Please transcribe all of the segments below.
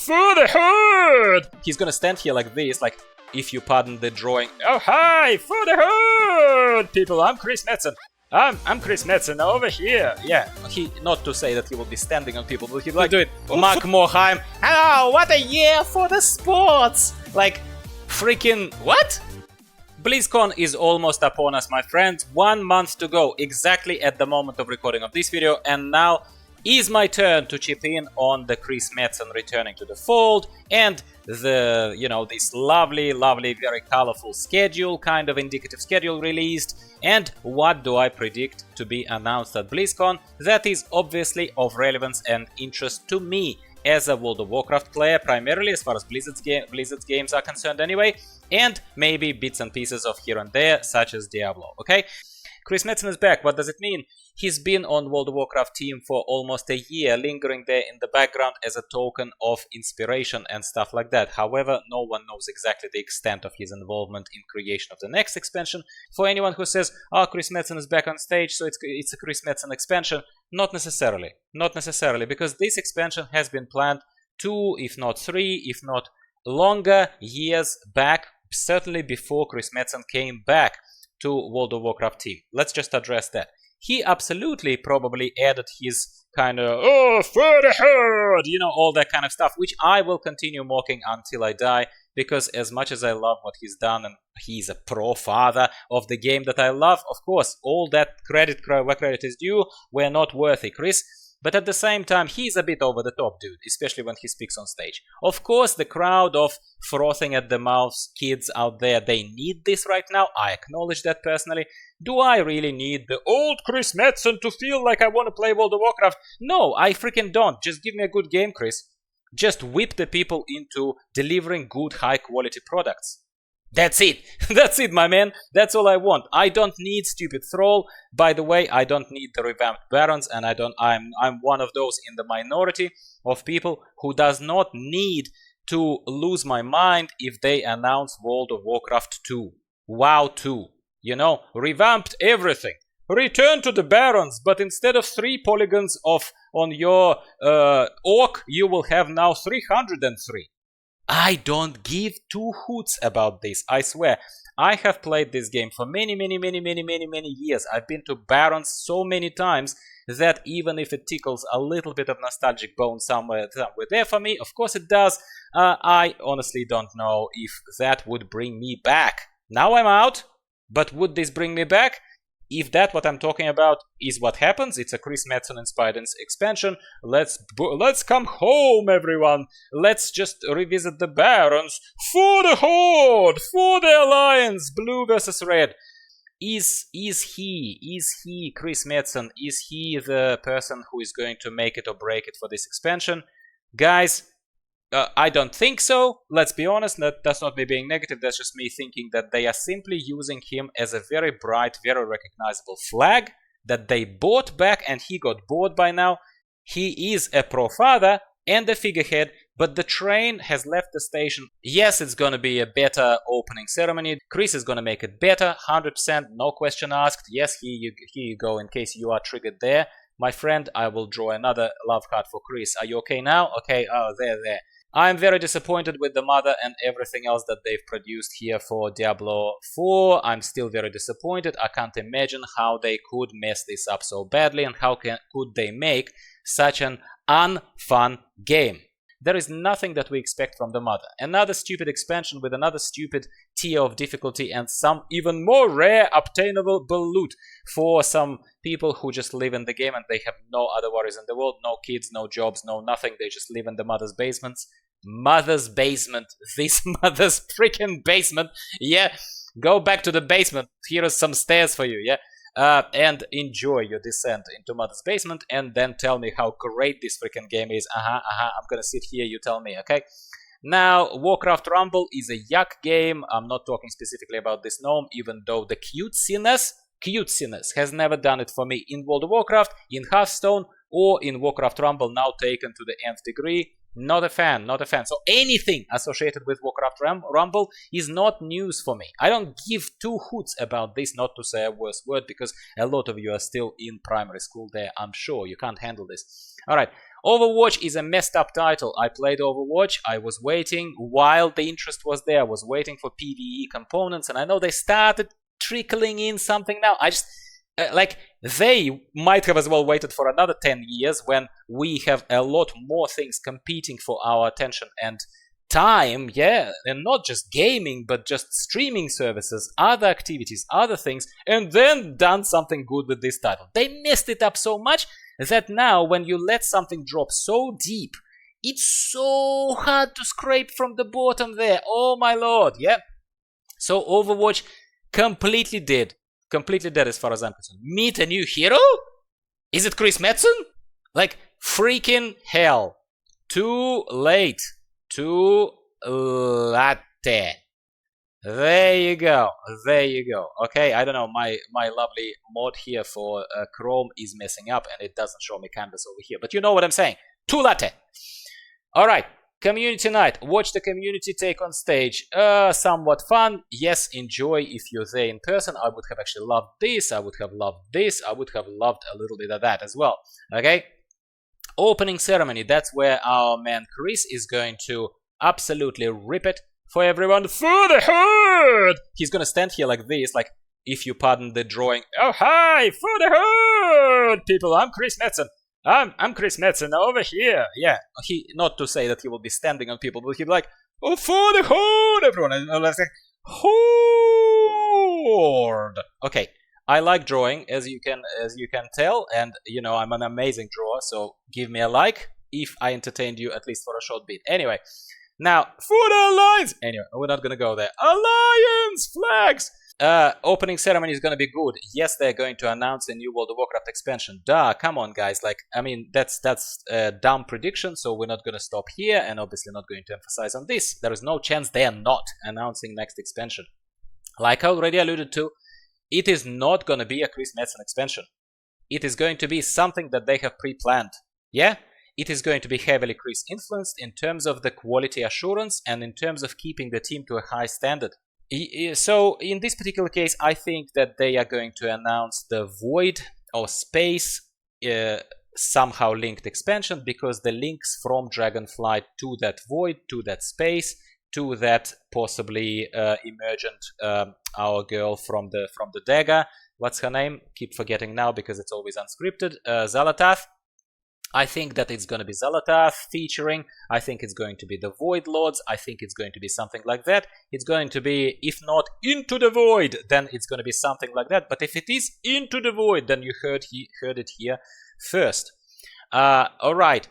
For the herd! He's gonna stand here like this, like, if you pardon the drawing. Oh, hi! For the herd! People, I'm Chris Metzen. I'm Chris Metzen over here. Yeah, not to say that he will be standing on people, but he'll like do it. Mark Morheim. Hello, what a year for the sports! Like, freaking what? BlizzCon is almost upon us, my friends. 1 month to go, exactly at the moment of recording of this video, and now is my turn to chip in on the Chris Metzen returning to the fold and the, this lovely, very colorful schedule, kind of indicative schedule released. And what do I predict to be announced at BlizzCon that is obviously of relevance and interest to me as a World of Warcraft player, primarily as far as Blizzard's games are concerned anyway, and maybe bits and pieces of here and there, such as Diablo, okay? Chris Metzen is back. What does it mean? He's been on World of Warcraft team for almost a year, lingering there in the background as a token of inspiration and stuff like that. However, no one knows exactly the extent of his involvement in creation of the next expansion. For anyone who says, oh, Chris Metzen is back on stage, so it's a Chris Metzen expansion, not necessarily. Not necessarily, because this expansion has been planned 2, if not 3, if not longer years back, certainly before Chris Metzen came back to World of Warcraft team. Let's just address that. He absolutely probably added his kind of, oh, for the herd, all that kind of stuff, which I will continue mocking until I die, because as much as I love what he's done, and he's a pro father of the game that I love, of course, all that credit where credit is due, we're not worthy, Chris. But at the same time, he's a bit over the top, dude, especially when he speaks on stage. Of course, the crowd of frothing at the mouths kids out there, they need this right now. I acknowledge that personally. Do I really need the old Chris Metzen to feel like I want to play World of Warcraft? No, I freaking don't. Just give me a good game, Chris. Just whip the people into delivering good, high-quality products. That's it. That's it, my man. That's all I want. I don't need stupid Thrall. By the way, I don't need the revamped Barons, and I'm one of those in the minority of people who does not need to lose my mind if they announce World of Warcraft 2. WoW 2. Revamped everything. Return to the Barons, but instead of 3 polygons on your orc, you will have now 303. I don't give 2 hoots about this, I swear. I have played this game for many years. I've been to Barons so many times that even if it tickles a little bit of nostalgic bone somewhere there for me, of course it does, I honestly don't know if that would bring me back. Now I'm out, but would this bring me back? If that what I'm talking about is what happens, it's a Chris Metzen inspired expansion. Let's come home, everyone. Let's just revisit the Barons for the Horde, for the Alliance, blue versus red. Is he Chris Metzen? Is he the person who is going to make it or break it for this expansion? Guys, I don't think so. Let's be honest, that's not me being negative, that's just me thinking that they are simply using him as a very bright, very recognizable flag that they bought back, and he got bored by now. He is a pro father and a figurehead, but the train has left the station. Yes, it's gonna be a better opening ceremony. Chris is gonna make it better, 100%, no question asked. Yes, here you go, in case you are triggered there. My friend, I will draw another love card for Chris. Are you okay now? Okay, oh, there. I'm very disappointed with the mother and everything else that they've produced here for Diablo 4. I'm still very disappointed. I can't imagine how they could mess this up so badly, and how could they make such an unfun game. There is nothing that we expect from the mother. Another stupid expansion with another stupid tier of difficulty and some even more rare obtainable loot for some people who just live in the game and they have no other worries in the world. No kids, no jobs, no nothing. They just live in the mother's basements. Mother's basement. This mother's freaking basement. Yeah, go back to the basement. Here are some stairs for you, yeah? And enjoy your descent into Mother's basement, and then tell me how great this freaking game is. I'm gonna sit here, you tell me, okay? Now, Warcraft Rumble is a yuck game. I'm not talking specifically about this gnome, even though the cutesiness has never done it for me in World of Warcraft, in Hearthstone, or in Warcraft Rumble, now taken to the nth degree. Not a fan, not a fan. So anything associated with Warcraft Rumble is not news for me. I don't give 2 hoots about this, not to say a worse word, because a lot of you are still in primary school there, I'm sure. You can't handle this. Alright, Overwatch is a messed up title. I played Overwatch. I was waiting while the interest was there. I was waiting for PvE components, and I know they started trickling in something now. I just like they might have as well waited for another 10 years when we have a lot more things competing for our attention and time, yeah, and not just gaming, but just streaming services, other activities, other things, and then done something good with this title. They messed it up so much that now when you let something drop so deep, it's so hard to scrape from the bottom there. Oh my lord, yeah. So Overwatch completely dead as far as I'm concerned. Meet a new hero? Is it Chris Metzen? Like, freaking hell. Too late. Too latte. There you go. Okay, I don't know, my lovely mod here for Chrome is messing up and it doesn't show me canvas over here. But you know what I'm saying. Too latte. Alright, community night. Watch the community take on stage. Somewhat fun. Yes, enjoy if you're there in person. I would have actually loved this. I would have loved this. I would have loved a little bit of that as well. Okay? Opening ceremony. That's where our man Chris is going to absolutely rip it for everyone. For the herd! He's gonna stand here like this, like, if you pardon the drawing. Oh, hi! For the herd! People, I'm Chris Metzen. I'm Chris Metzen over here. Yeah, he, not to say that he will be standing on people, but he'll be like, oh, for the horde, everyone. And I'll say, horde. Okay, I like drawing, as you can tell, and you know I'm an amazing drawer. So give me a like if I entertained you at least for a short bit. Anyway, now for the alliance. Anyway, we're not gonna go there. Alliance flags. Opening ceremony is gonna be good. Yes, they're going to announce a new World of Warcraft expansion. Duh, come on, guys. Like, I mean, that's a dumb prediction, so we're not gonna stop here, and obviously not going to emphasize on this. There is no chance they are not announcing next expansion. Like I already alluded to, it is not gonna be a Chris Metzen expansion. It is going to be something that they have pre-planned. Yeah? It is going to be heavily Chris influenced in terms of the quality assurance and in terms of keeping the team to a high standard. So in this particular case, I think that they are going to announce the Void or Space somehow linked expansion, because the links from Dragonflight to that Void, to that Space, to that possibly emergent our girl from the dagger. What's her name? Keep forgetting now because it's always unscripted. Xal'atath. I think that it's going to be Xal'atath featuring. I think it's going to be the Void Lords. I think it's going to be something like that. It's going to be, if not Into the Void, then it's going to be something like that. But if it is Into the Void, then you heard it here first. Alright.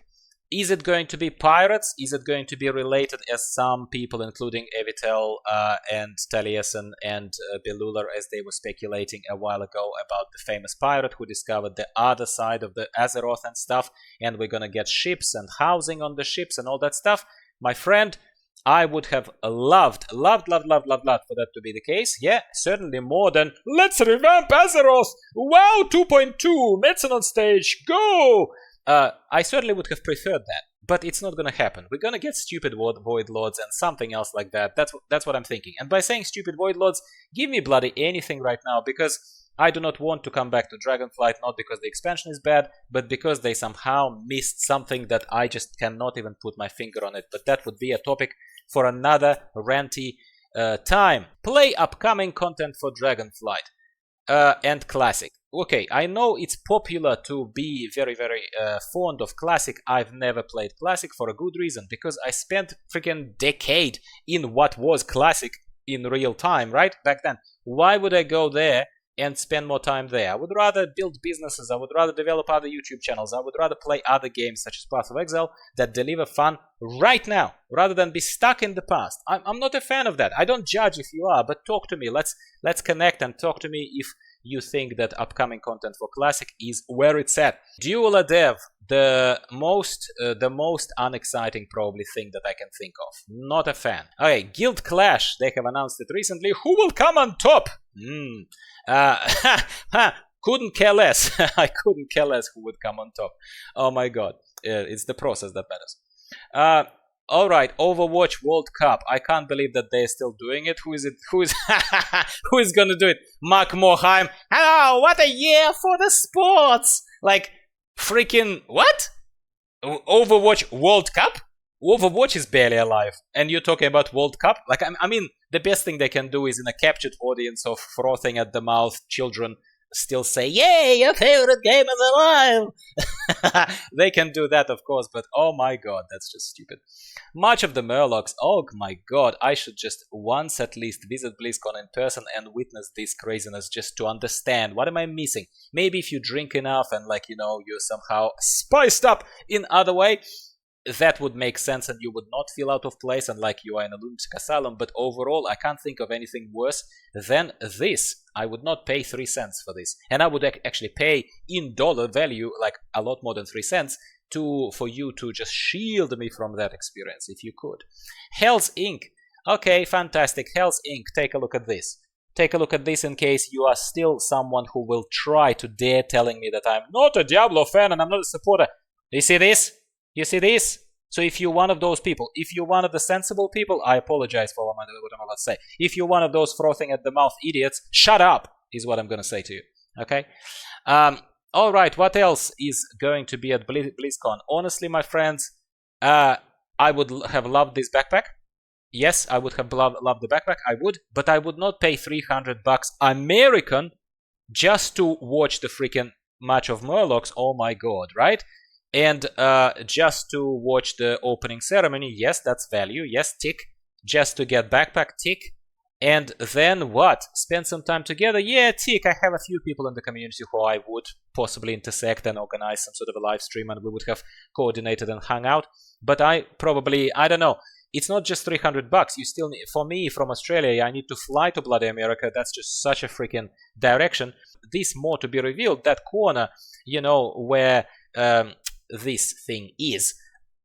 Is it going to be pirates? Is it going to be related, as some people, including Evitel and Taliesin and Belular, as they were speculating a while ago about the famous pirate who discovered the other side of the Azeroth and stuff, and we're gonna get ships and housing on the ships and all that stuff? My friend, I would have loved for that to be the case. Yeah, certainly more than, let's revamp Azeroth! WoW 2.2! Metzen on stage! Go! I certainly would have preferred that, but it's not gonna happen. We're gonna get stupid Void Lords and something else like that. That's what I'm thinking. And by saying stupid Void Lords, give me bloody anything right now, because I do not want to come back to Dragonflight, not because the expansion is bad, but because they somehow missed something that I just cannot even put my finger on it. But that would be a topic for another ranty time. Play upcoming content for Dragonflight and Classic. Okay, I know it's popular to be very, very fond of Classic. I've never played Classic for a good reason, because I spent freaking decade in what was Classic in real time, right? Back then. Why would I go there and spend more time there? I would rather build businesses, I would rather develop other YouTube channels, I would rather play other games such as Path of Exile that deliver fun right now, rather than be stuck in the past. I'm not a fan of that. I don't judge if you are, but talk to me. Let's connect and talk to me if you think that upcoming content for Classic is where it's at. Dual Dev, the most unexciting probably thing that I can think of. Not a fan. Okay, Guild Clash, they have announced it recently. Who will come on top? Couldn't care less. I couldn't care less who would come on top. Oh my god, it's the process that matters. Alright, Overwatch World Cup. I can't believe that they're still doing it. Who is it? Who is gonna do it? Mark Morheim. Hello, what a year for the sports! Like, freaking, what? Overwatch World Cup? Overwatch is barely alive, and you're talking about World Cup? Like, I mean, the best thing they can do is in a captured audience of frothing at the mouth children still say, "Yay, your favorite game is alive!" They can do that, of course, but oh my god, that's just stupid. Much of the Murlocs, oh my god, I should just once at least visit BlizzCon in person and witness this craziness just to understand what am I missing. Maybe if you drink enough and, like, you know, you're somehow spiced up in other way, that would make sense and you would not feel out of place and like you are in a lunatic asylum, but overall I can't think of anything worse than this. I would not pay 3 cents for this, and I would actually pay in dollar value like a lot more than 3 cents for you to just shield me from that experience if you could. Hell's Inc. Okay, fantastic. Hell's Inc. Take a look at this. Take a look at this in case you are still someone who will try to dare telling me that I'm not a Diablo fan and I'm not a supporter. Do you see this? You see this? So if you're one of those people, if you're one of the sensible people, I apologize for what I'm about to say. If you're one of those frothing at the mouth idiots, shut up, is what I'm going to say to you. Okay? Alright, what else is going to be at BlizzCon? Honestly, my friends, I would have loved this backpack. Yes, I would have loved the backpack, I would, but I would not pay $300 American just to watch the freaking match of Murlocs. Oh my god, right? And just to watch the opening ceremony, yes, that's value, yes, tick. Just to get backpack, tick. And then what? Spend some time together? Yeah, tick. I have a few people in the community who I would possibly intersect and organize some sort of a live stream and we would have coordinated and hung out. But I don't know. It's not just $300. You still need, for me, from Australia, I need to fly to bloody America. That's just such a freaking direction. This more to be revealed, that corner, you know, where this thing is.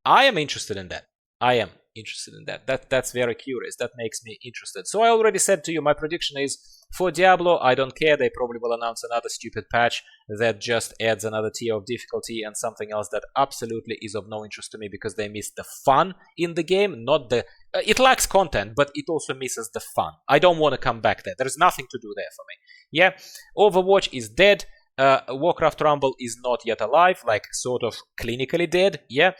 I am interested in that. I am interested in that. That's very curious. That makes me interested. So I already said to you, my prediction is for Diablo, I don't care. They probably will announce another stupid patch that just adds another tier of difficulty and something else that absolutely is of no interest to me because they miss the fun in the game, not the... it lacks content, but it also misses the fun. I don't want to come back there. There's nothing to do there for me. Yeah, Overwatch is dead. Warcraft Rumble is not yet alive, like sort of clinically dead. Yeah,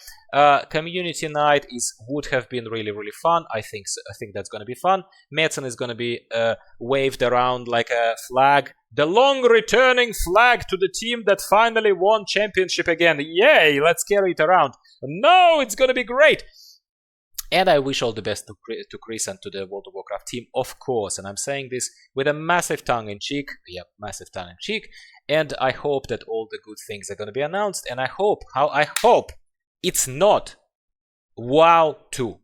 Community Night would have been really fun. I think that's gonna be fun. Metzen is gonna be waved around like a flag, the long returning flag to the team that finally won championship again. Yay! Let's carry it around. No, it's gonna be great. And I wish all the best to Chris and to the World of Warcraft team, of course. And I'm saying this with a massive tongue-in-cheek. Yep, massive tongue-in-cheek. And I hope that all the good things are going to be announced. And I hope it's not WoW 2.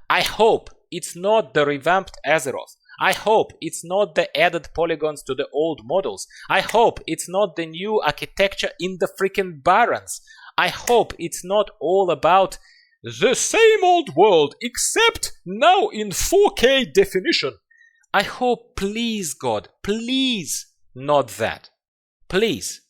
I hope it's not the revamped Azeroth. I hope it's not the added polygons to the old models. I hope it's not the new architecture in the freaking Barrens. I hope it's not all about the same old world, except now in 4K definition. I hope, please, God, please, not that. Please.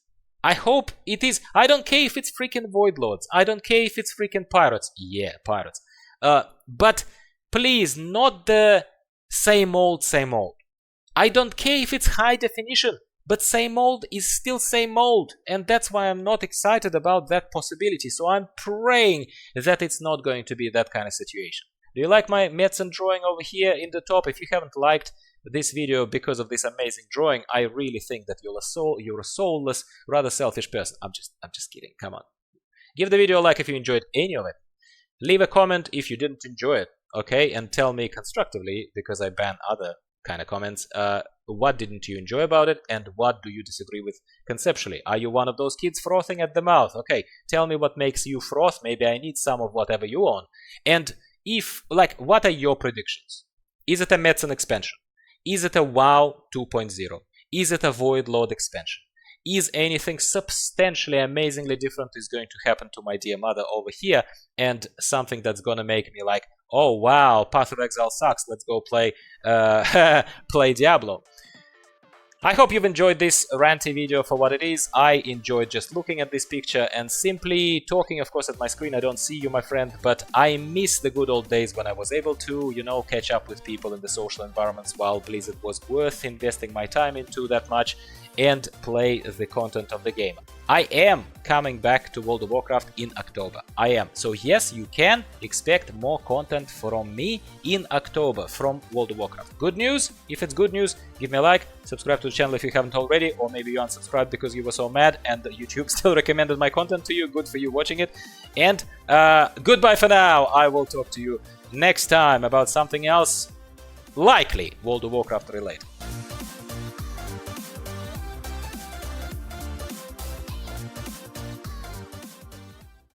I hope it is. I don't care if it's freaking Void Lords. I don't care if it's freaking pirates. Yeah, pirates. But please, not the same old, same old. I don't care if it's high definition. But same old is still same old, and that's why I'm not excited about that possibility. So I'm praying that it's not going to be that kind of situation. Do you like my Metzen drawing over here in the top? If you haven't liked this video because of this amazing drawing, I really think that you're a soulless, rather selfish person. I'm just kidding. Come on. Give the video a like if you enjoyed any of it. Leave a comment if you didn't enjoy it, okay? And tell me constructively, because I ban other kind of comments, what didn't you enjoy about it and what do you disagree with conceptually? Are you one of those kids frothing at the mouth? Okay, tell me what makes you froth. Maybe I need some of whatever you own. And if, like, what are your predictions? Is it a Metzen expansion? Is it a WoW 2.0? Is it a Void Lord expansion? Is anything substantially, amazingly different is going to happen to my dear mother over here, and something that's gonna make me like, oh wow, Path of Exile sucks, let's go play play Diablo. I hope you've enjoyed this ranty video for what it is. I enjoyed just looking at this picture and simply talking. Of course, at my screen I don't see you, my friend, but I miss the good old days when I was able to, you know, catch up with people in the social environments while Blizzard was worth investing my time into that much. and play the content of the game. I am coming back to World of Warcraft in October. I am. So yes, you can expect more content from me in October from World of Warcraft. Good news? If it's good news, give me a like, subscribe to the channel if you haven't already, or maybe you unsubscribed because you were so mad and YouTube still recommended my content to you. Good for you watching it. And goodbye for now. I will talk to you next time about something else, likely World of Warcraft related.